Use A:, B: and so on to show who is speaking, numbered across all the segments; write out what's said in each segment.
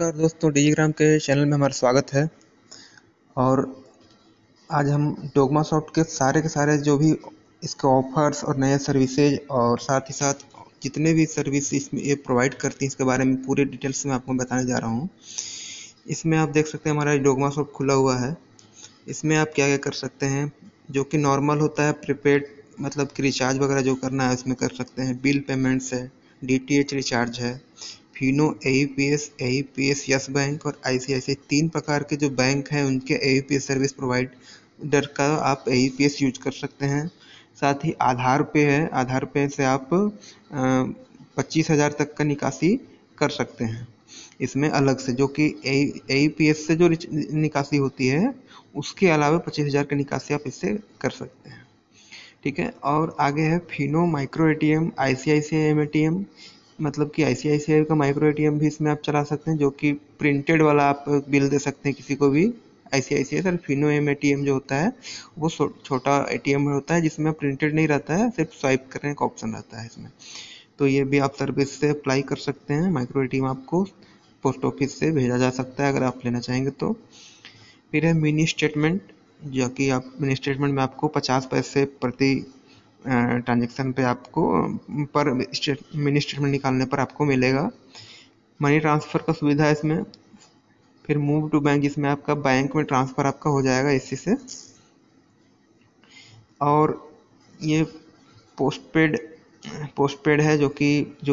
A: नमस्कार दोस्तों, डिजिग्राम के चैनल में हमारा स्वागत है। और आज हम डोगमा सॉफ्ट के सारे जो भी इसके ऑफर्स और नए सर्विसेज और साथ ही साथ जितने भी सर्विस इसमें ये प्रोवाइड करती हैं इसके बारे में पूरे डिटेल्स में आपको बताने जा रहा हूँ। इसमें आप देख सकते हैं हमारा डोगमा सॉफ्ट खुला हुआ है। इसमें आप क्या क्या कर सकते हैं, जो कि नॉर्मल होता है प्रीपेड, मतलब कि रिचार्ज वगैरह जो करना है उसमें कर सकते हैं। बिल पेमेंट्स है, डीटीएच रिचार्ज है, फिनो, एईपीएस, यस बैंक और आईसीआईसीआई, 3 प्रकार के जो बैंक हैं उनके एईपीएस सर्विस प्रोवाइडर का आप एईपीएस यूज कर सकते हैं। साथ ही आधार पे है, आधार पे से आप 25,000 तक का निकासी कर सकते हैं इसमें अलग से, जो कि एईपीएस से जो निकासी होती है उसके अलावा 25,000 की निकासी आप इससे कर सकते हैं। ठीक है। और आगे है Fino micro ATM, ICICI ATM, मतलब कि आईसीआईसीआई का माइक्रो एटीएम भी इसमें आप चला सकते हैं, जो कि प्रिंटेड वाला आप बिल दे सकते हैं किसी को भी आईसीआईसीआई। सर फिनो एटीएम जो होता है वो छोटा एटीएम होता है जिसमें प्रिंटेड नहीं रहता है, सिर्फ स्वाइप करने का ऑप्शन रहता है इसमें। तो ये भी आप सर्विस से अप्लाई कर सकते हैं। माइक्रो एटीएम आपको पोस्ट ऑफिस से भेजा जा सकता है अगर आप लेना चाहेंगे तो। फिर है मिनी स्टेटमेंट, जो कि आप मिनी स्टेटमेंट में आपको 50 पैसे प्रति ट्रांजेक्शन पे आपको पर मिनी स्टेटमेंट निकालने पर आपको मिलेगा। मनी ट्रांसफ़र का सुविधा है इसमें। फिर मूव टू बैंक, जिसमें आपका बैंक में ट्रांसफ़र आपका हो जाएगा इसी से। और ये पोस्टपेड है, जो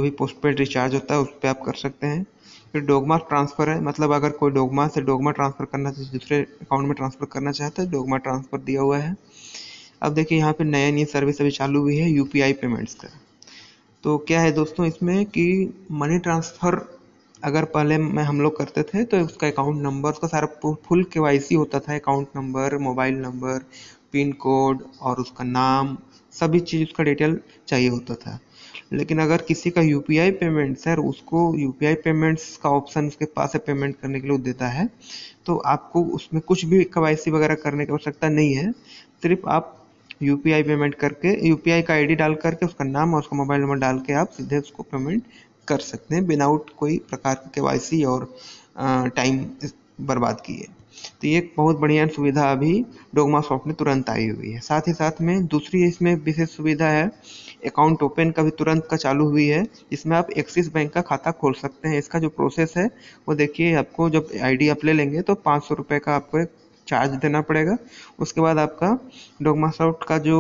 A: भी पोस्टपेड रिचार्ज होता है उस पर आप कर सकते हैं। फिर डोगमा ट्रांसफ़र है, मतलब अगर कोई डोगमा से डोगमा ट्रांसफ़र करना चाहे, दूसरे अकाउंट में ट्रांसफ़र करना चाहता है, डोगमा ट्रांसफ़र दिया हुआ है। अब देखिए यहाँ पे नई सर्विस अभी चालू हुई है यूपीआई पेमेंट्स का। तो क्या है दोस्तों इसमें कि मनी ट्रांसफ़र अगर पहले में हम लोग करते थे तो उसका अकाउंट नंबर, उसका सारा फुल केवाईसी होता था, account number, mobile number, pin code और उसका नाम, सभी चीज़ उसका डिटेल चाहिए होता था। लेकिन अगर किसी का यूपीआई पेमेंट, सर उसको यूपीआई पेमेंट्स का ऑप्शन उसके पास है पेमेंट करने के लिए देता है, तो आपको उसमें कुछ भी केवाईसी वगैरह करने की आवश्यकता नहीं है। सिर्फ आप यूपीआई पेमेंट करके यूपीआई का आईडी डाल करके उसका नाम और उसका मोबाइल नंबर डाल के आप सीधे उसको पेमेंट कर सकते हैं विदाउट कोई प्रकार की केवाईसी और टाइम बर्बाद किए। तो ये एक बहुत बढ़िया सुविधा अभी डोगमा सॉफ्ट में तुरंत आई हुई है। साथ ही साथ में दूसरी इसमें विशेष सुविधा है, अकाउंट ओपन का भी तुरंत का चालू हुई है, जिसमें आप एक्सिस बैंक का खाता खोल सकते हैं। इसका जो प्रोसेस है वो देखिए, आपको जब आईडी आप ले लेंगे तो 500 रुपये का आपको एक चार्ज देना पड़ेगा। उसके बाद आपका डोगमा सॉफ्ट का जो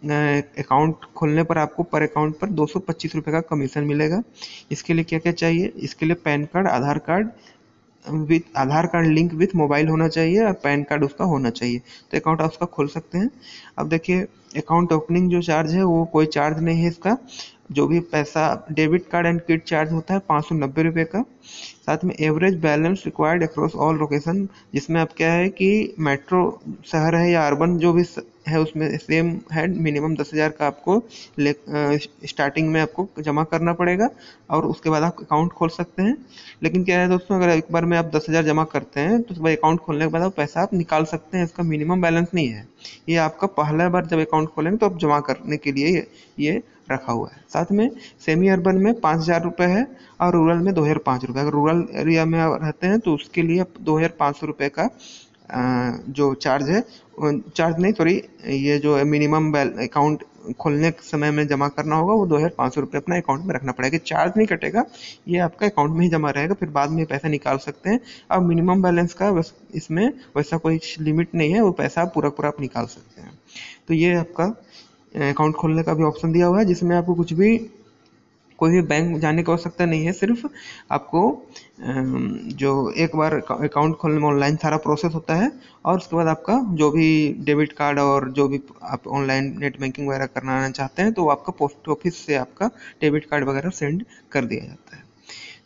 A: अकाउंट खोलने पर आपको पर अकाउंट पर 225 रुपये का कमीशन मिलेगा। इसके लिए क्या क्या चाहिए, इसके लिए pan card, Aadhaar card link with mobile होना चाहिए और पैन कार्ड उसका होना चाहिए, तो अकाउंट आप उसका खोल सकते हैं। अब देखिए अकाउंट ओपनिंग जो चार्ज है वो कोई चार्ज नहीं है इसका। जो भी पैसा debit card and kit charge होता है 590 रुपये का। साथ में average balance required across all location, जिसमें अब क्या है कि मेट्रो शहर है या अर्बन जो भी है उसमें सेम है। मिनिमम 10,000 का आपको स्टार्टिंग में आपको जमा करना पड़ेगा और उसके बाद आप अकाउंट खोल सकते हैं। लेकिन क्या है दोस्तों, अगर एक बार में आप 10,000 जमा करते हैं तो उसके बाद अकाउंट खोलने के बाद आप पैसा आप निकाल सकते हैं, इसका मिनिमम बैलेंस नहीं है। ये आपका पहला बार जब अकाउंट खोलेंगे तो आप जमा करने के लिए ये रखा हुआ है। साथ में सेमी अर्बन में 5,000 रुपये है और रूरल में 2,500 रुपये। अगर रूरल एरिया में रहते हैं तो उसके लिए 2,500 रुपये का जो चार्ज है, चार्ज नहीं सॉरी, ये जो है मिनिमम अकाउंट खोलने के समय में जमा करना होगा वो 2,500 रुपये अपना अकाउंट में रखना पड़ेगा। चार्ज नहीं कटेगा, ये आपका अकाउंट में ही जमा रहेगा, फिर बाद में पैसा निकाल सकते हैं। और मिनिमम बैलेंस का बस इसमें वैसा कोई लिमिट नहीं है, वो पैसा पूरा पूरा आप निकाल सकते हैं। तो ये आपका अकाउंट खोलने का भी ऑप्शन दिया हुआ है, जिसमें आपको कुछ भी कोई भी बैंक जाने की आवश्यकता नहीं है। सिर्फ आपको जो एक बार अकाउंट खोलने में ऑनलाइन सारा प्रोसेस होता है और उसके बाद आपका जो भी डेबिट कार्ड और जो भी आप ऑनलाइन नेट बैंकिंग वगैरह करना चाहते हैं तो आपका पोस्ट ऑफिस से आपका डेबिट कार्ड वगैरह सेंड कर दिया जाता है।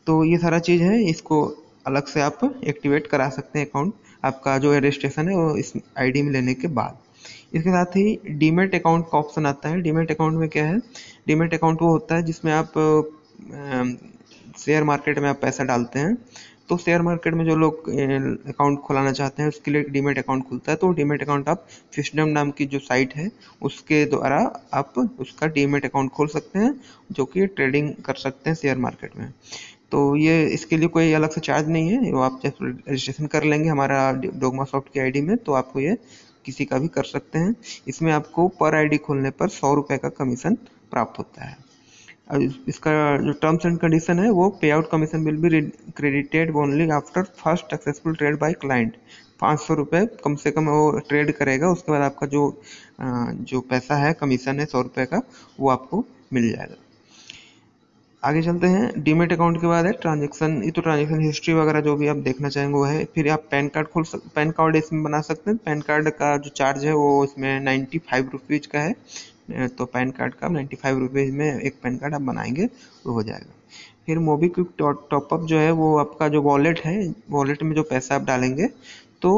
A: तो ये सारा चीज़ है, इसको अलग से आप एक्टिवेट करा सकते हैं अकाउंट, आपका जो रजिस्ट्रेशन है वो इस आईडी में लेने के बाद। इसके साथ ही डीमेट अकाउंट का ऑप्शन आता है। डीमेट अकाउंट में क्या है, डीमेट अकाउंट वो होता है जिसमें आप शेयर मार्केट में आप पैसा डालते हैं। तो शेयर मार्केट में जो लोग अकाउंट खुलाना चाहते हैं उसके लिए डीमेट अकाउंट खुलता है। तो डीमेट अकाउंट आप फिशडम नाम की जो साइट है उसके द्वारा आप उसका डीमेट अकाउंट खोल सकते हैं, जो कि ट्रेडिंग कर सकते हैं शेयर मार्केट में। तो ये इसके लिए कोई अलग से चार्ज नहीं है, वो आप जब रजिस्ट्रेशन कर लेंगे हमारा डोगमा सॉफ्ट की आईडी में तो आपको ये किसी का भी कर सकते हैं। इसमें आपको पर आईडी खोलने पर 100 रुपये का कमीशन प्राप्त होता है। अब इसका जो टर्म्स एंड कंडीशन है वो पे out commission will be credited only after first successful trade by client. 500 रुपये कम से कम वो ट्रेड करेगा, उसके बाद आपका जो पैसा है कमीशन है 100 रुपये का, वो आपको मिल जाएगा। आगे चलते हैं। डीमेट अकाउंट के बाद है ट्रांजेक्शन। ये तो ट्रांजेक्शन हिस्ट्री वगैरह जो भी आप देखना चाहेंगे वो है। फिर आप पैन कार्ड पैन कार्ड इसमें बना सकते हैं। पैन कार्ड का जो चार्ज है वो इसमें 95 रुपीज़ का है, तो पैन कार्ड का 95 रुपीज़ में एक पैन कार्ड आप बनाएंगे तो हो जाएगा। फिर मोबीक्विक टॉपअप जो है वो आपका जो वॉलेट है, वॉलेट में जो पैसा आप डालेंगे तो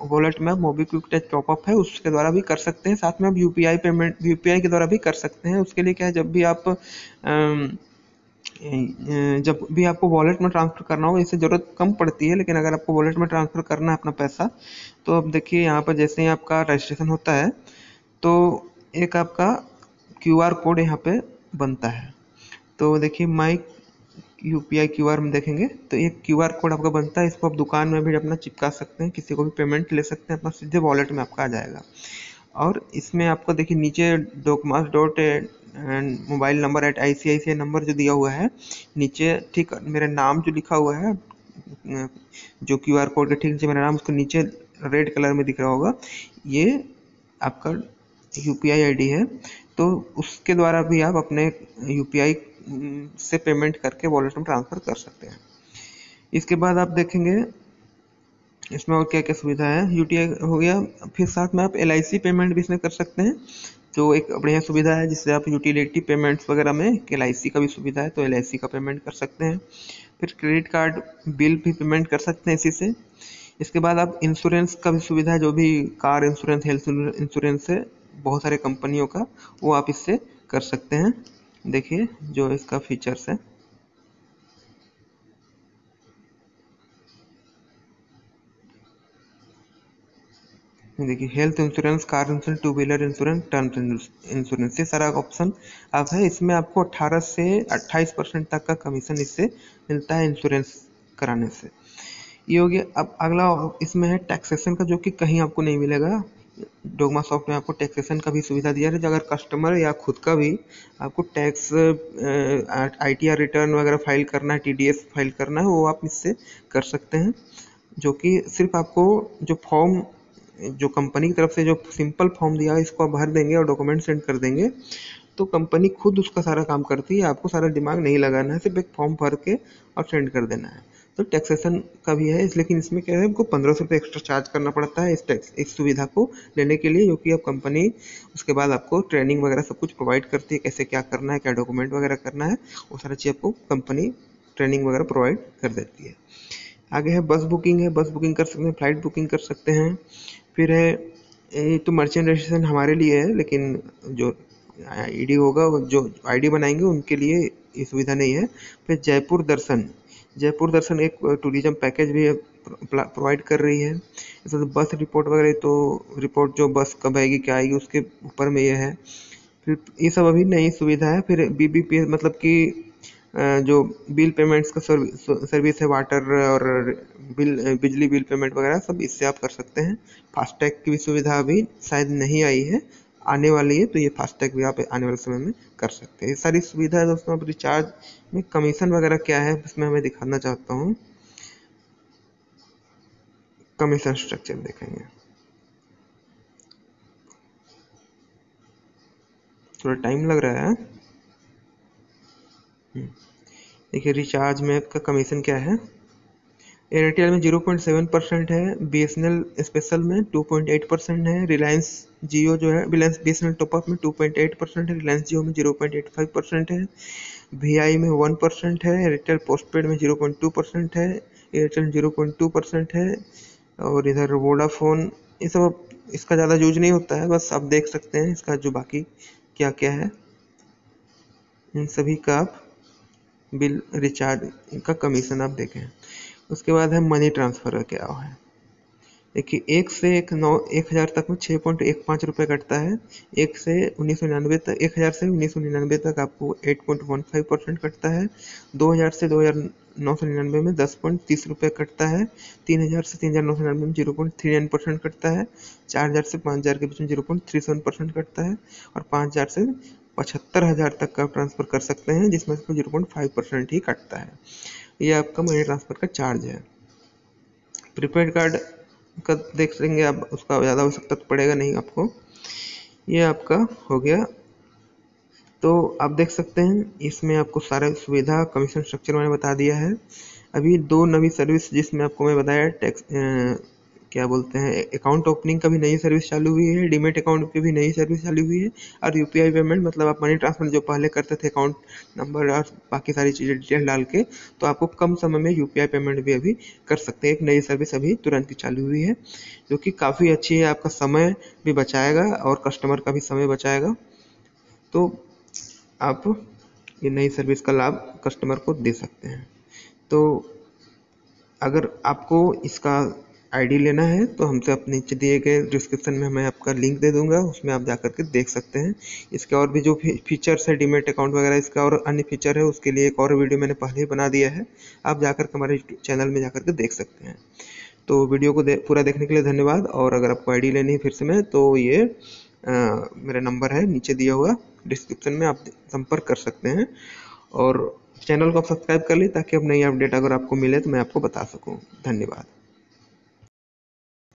A: वॉलेट में आप मोबीक्विक टॉपअप है उसके द्वारा भी कर सकते हैं। साथ में आप यूपीआई पेमेंट यूपीआई के द्वारा भी कर सकते हैं। उसके लिए क्या है, जब भी आपको वॉलेट में ट्रांसफ़र करना हो, इससे ज़रूरत कम पड़ती है, लेकिन अगर आपको वॉलेट में ट्रांसफ़र करना है अपना पैसा तो अब देखिए यहाँ पर जैसे ही आपका रजिस्ट्रेशन होता है तो एक आपका क्यूआर कोड यहाँ पे बनता है। तो देखिए माई यूपीआई क्यूआर में देखेंगे तो एक क्यूआर कोड आपका बनता है। इसको आप दुकान में भी अपना चिपका सकते हैं, किसी को भी पेमेंट ले सकते हैं, अपना सीधे वॉलेट में आपका आ जाएगा। और इसमें आपको देखिए नीचे डॉकमास dot and mobile number at ICICI number जो दिया हुआ है, नीचे ठीक मेरा नाम जो लिखा हुआ है, जो क्यूआर कोड के ठीक नीचे मेरा नाम, उसको नीचे रेड कलर में दिख रहा होगा, ये आपका यूपीआई आईडी है। तो उसके द्वारा भी आप अपने यूपीआई से पेमेंट करके वॉलेट में ट्रांसफ़र कर सकते हैं। इसके बाद आप देखेंगे इसमें और क्या क्या सुविधा है। यूटीआई हो गया, फिर साथ में आप LIC पेमेंट भी इसमें कर सकते हैं, जो एक बढ़िया सुविधा है जिससे आप यूटिलिटी पेमेंट्स वगैरह में LIC का भी सुविधा है तो LIC का पेमेंट कर सकते हैं। फिर क्रेडिट कार्ड बिल भी पेमेंट कर सकते हैं इसी से। इसके बाद आप इंश्योरेंस का भी सुविधा है, जो भी कार इंश्योरेंस, हेल्थ इंश्योरेंस है बहुत सारे कंपनियों का, वो आप इससे कर सकते हैं। देखिए जो इसका फीचर्स है, देखिए health insurance, car insurance, two wheeler insurance, terms insurance, ये सारा ऑप्शन आप है। इसमें आपको 18 से 28% तक का कमीशन इससे मिलता है इंश्योरेंस कराने से। ये हो गया। अब अगला इसमें है टैक्सेशन का, जो कि कहीं आपको नहीं मिलेगा। डोगमा सॉफ्ट में आपको टैक्सेशन का भी सुविधा दिया है। अगर कस्टमर या खुद का भी आपको टैक्स ITR रिटर्न वगैरह फाइल करना है, TDS फाइल करना है, वो आप इससे कर सकते हैं। जो कि सिर्फ आपको जो फॉर्म, जो कंपनी की तरफ से जो सिंपल फॉर्म दिया है इसको आप भर देंगे और डॉक्यूमेंट सेंड कर देंगे तो कंपनी खुद उसका सारा काम करती है। आपको सारा दिमाग नहीं लगाना है, सिर्फ एक फॉर्म भर के और सेंड कर देना है। तो टैक्सेशन का भी है, लेकिन इसमें क्या है, हमको 1500 रुपये एक्स्ट्रा चार्ज करना पड़ता है इस सुविधा को लेने के लिए, जो कि अब कंपनी उसके बाद आपको ट्रेनिंग वगैरह सब कुछ प्रोवाइड करती है, कैसे क्या करना है, क्या डॉक्यूमेंट वगैरह करना है, वो सारा चीज़ आपको कंपनी ट्रेनिंग वगैरह प्रोवाइड कर देती है। आगे है बस बुकिंग है, बस बुकिंग कर सकते हैं, फ्लाइट बुकिंग कर सकते हैं। फिर है ये तो मर्चेंट रजिस्ट्रेशन हमारे लिए है, लेकिन जो आईडी होगा, जो आईडी बनाएंगे उनके लिए ये सुविधा नहीं है। फिर जयपुर दर्शन, जयपुर दर्शन एक टूरिज्म पैकेज भी प्रोवाइड कर रही है। जैसे बस रिपोर्ट वगैरह, तो रिपोर्ट जो बस कब आएगी क्या आएगी उसके ऊपर में ये है। फिर ये सब अभी नई सुविधा है। फिर BBPS मतलब कि जो बिल पेमेंट्स का सर्विस है, वाटर और बिजली बिल पेमेंट वगैरह सब इससे आप कर सकते हैं। फास्टैग की भी सुविधा अभी शायद नहीं आई है, आने वाली है, तो ये फास्टैग भी आप आने वाले समय में कर सकते हैं। ये सारी सुविधा है दोस्तों। अब रिचार्ज में कमीशन वगैरह क्या है इसमें हमें दिखाना चाहता हूँ। कमीशन स्ट्रक्चर देखेंगे, थोड़ा टाइम लग रहा है। देखिए रिचार्ज में आपका कमीशन क्या है। एयरटेल में 0.7% है, BSNL स्पेशल में 2.8% है, रिलायंस जियो जो है BSNL टॉपअप में 2.8% है, रिलायंस जियो में 0.85% है, VI में 1% है, एयरटेल पोस्टपेड में 0.2% है, एयरटेल 0.2% है, और इधर वोडाफोन, ये सब इसका ज़्यादा यूज नहीं होता है, बस आप देख सकते हैं इसका जो बाकी क्या क्या है, इन सभी का आप बिल रिचार्ज का कमीशन आप देखें। उसके बाद है मनी ट्रांसफ़र का क्या है। देखिए 1 तक में 6.15 रुपये कटता है। 1 से 1999 तक, 1000 से 1999 तक आपको 8.15% कटता है। 2000 से 3,999 में 10.30 रुपये कटता है, 3,000 से 3,999 में 0.39% कटता है, 4,000 से 5,000 के बीच में 0.37% कटता है, और 5,000 से 75,000 तक का ट्रांसफ़र कर सकते हैं जिसमें से 0.5% ही कटता है। ये आपका मनी ट्रांसफ़र का चार्ज है। प्रीपेड कार्ड का देख लेंगे आप, उसका ज़्यादा आवश्यकता तो पड़ेगा नहीं आपको। ये आपका हो गया। तो आप देख सकते हैं इसमें आपको सारा सुविधा कमीशन स्ट्रक्चर मैंने बता दिया है। अभी 2 नवी सर्विस जिसमें आपको मैं बताया टैक्स क्या बोलते हैं, अकाउंट ओपनिंग का भी नई सर्विस चालू हुई है, डीमेट अकाउंट की भी नई सर्विस चालू हुई है, और यूपीआई पेमेंट मतलब आप मनी ट्रांसफर जो पहले करते थे अकाउंट नंबर और बाकी सारी चीज़ें डिटेल डाल के, तो आपको कम समय में यूपीआई पेमेंट भी अभी कर सकते हैं। एक नई सर्विस अभी तुरंत ही चालू हुई है जो कि काफ़ी अच्छी है, आपका समय भी बचाएगा और कस्टमर का भी समय बचाएगा। तो आप ये नई सर्विस का लाभ कस्टमर को दे सकते हैं। तो अगर आपको इसका आईडी लेना है तो हमसे अपने नीचे दिए गए डिस्क्रिप्शन में मैं आपका लिंक दे दूंगा, उसमें आप जाकर के देख सकते हैं। इसके और भी जो फीचर्स है डीमेट अकाउंट वगैरह, इसका और अन्य फीचर है, उसके लिए एक और वीडियो मैंने पहले ही बना दिया है, आप जाकर के हमारे चैनल में जाकर के देख सकते हैं। तो वीडियो को पूरा देखने के लिए धन्यवाद। और अगर आपको आईडी लेनी है फिर से मैं, तो ये मेरा नंबर है नीचे दिया हुआ डिस्क्रिप्शन में, आप संपर्क कर सकते हैं। और चैनल को आप सब्सक्राइब कर ली ताकि अब नई अपडेट अगर आपको मिले तो मैं आपको बता सकूं। धन्यवाद।